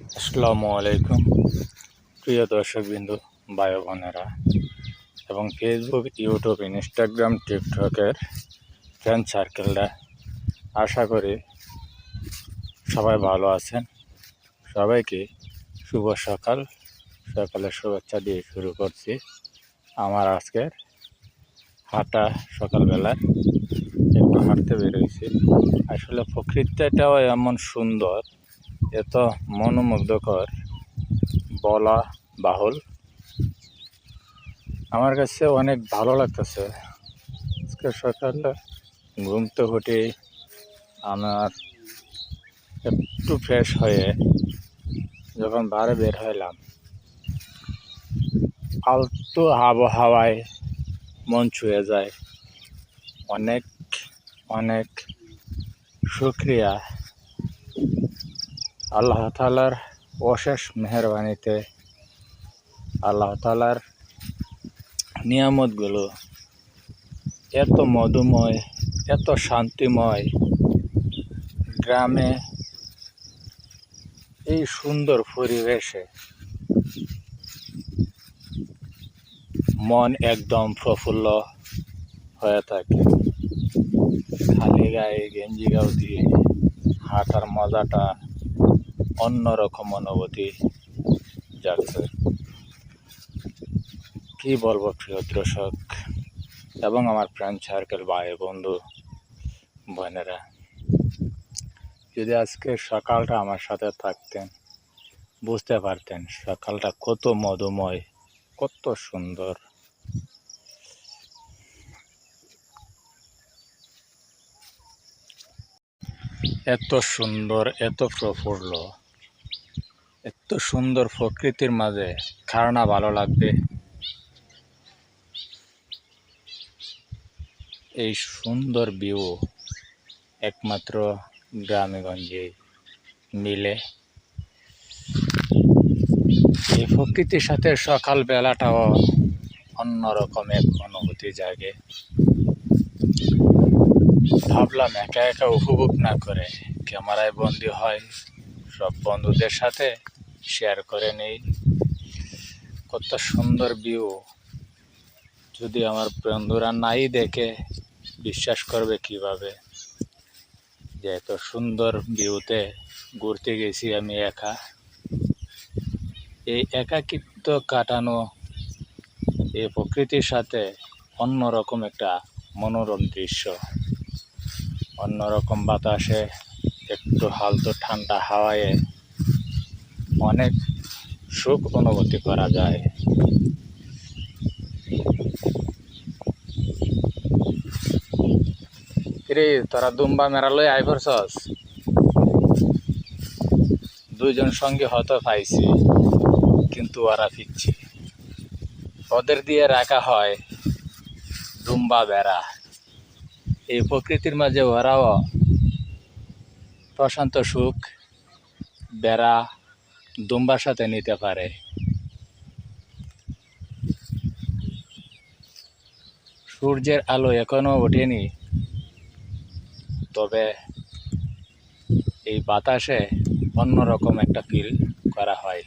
আসসালামু আলাইকুম প্রিয় দর্শকবৃন্দু ভাই বোনেরা এবং ফেসবুক, ইউটিউব, ইনস্টাগ্রাম, টিকটকের ফ্রেন্ড সার্কেলরা, আশা করি সবাই ভালো আছেন। সবাইকে শুভ সকালের শুভেচ্ছা দিয়ে শুরু করছি আমার আজকের হাঁটা। সকালবেলায় একটু হাঁটতে বেরোইছি। আসলে প্রকৃতিটাও এমন সুন্দর, এত মনোমুগ্ধকর, বলা বাহুল। আমার কাছে অনেক ভালো লাগতেছে। আজকে সকালে ঘুম থেকে উঠে আমার একটু ফ্রেশ হয়ে যখন বাইরে বের হইলাম, আলতো আবহাওয়ায় মন ছুঁয়ে যায়। অনেক অনেক শুকরিয়া আল্লাহ তাআলার অশেষ মেহেরবানিতে। আল্লাহ তাআলার নিয়ামতগুলো এত মধুময়, এত শান্তিময়। গ্রামে এই সুন্দর পরিবেশে মন একদম প্রফুল্ল হয়ে থাকে। খালি গায়ে গেঞ্জি গাও দিয়ে হাঁটার মজাটা অন্যরকম অনুভূতি যাচ্ছে। কি বলবো প্রিয় দর্শক এবং আমার ফ্রেন্ড সার্কেল, ভাই বন্ধু বোনেরা, যদি আজকে সকালটা আমার সাথে থাকতেন বুঝতে পারতেন সকালটা কত মধুময়, কত সুন্দর। এত সুন্দর, এত প্রফুল্ল, এত সুন্দর প্রকৃতির মাঝে কার না ভালো লাগবে। এই সুন্দর ভিউ একমাত্র গ্রামেগঞ্জে মিলে। এই প্রকৃতির সাথে সকাল বেলাটাও অন্যরকম এক অনুভূতি জাগে। ভাবলাম একা একা উপভোগ না করে ক্যামেরায় বন্দি হয়, সব বন্ধুদের সাথে শেয়ার করে নেই। কত সুন্দর ভিউ, যদি আমার বন্ধুরা নাই দেখে বিশ্বাস করবে কিভাবে যে এত সুন্দর ভিউতে ঘুরতে গেছি আমি একা। এই একাকিত্ব কাটানো এই প্রকৃতির সাথে অন্যরকম একটা মনোরম দৃশ্য। অন্যরকম বাতাসে, একটু হালকা ঠান্ডা হাওয়ায় অনেক সুখ অনুভূতি করা যায়। রে তোরা দুম্বা মেরালই আই পড়ছস? দুইজন সঙ্গে হয়তো পাইছি, কিন্তু ওরা ফিরছি। ওদের দিয়ে রাখা হয় দুম্বা বেড়া। এই প্রকৃতির মাঝে ওরাও প্রশান্ত সুখ বেড়া দুম্বার সাথে নিতে পারে। সূর্যের আলো এখনো ওঠেনি, তবে এই বাতাসে অন্যরকম একটা ফিল করা হয়।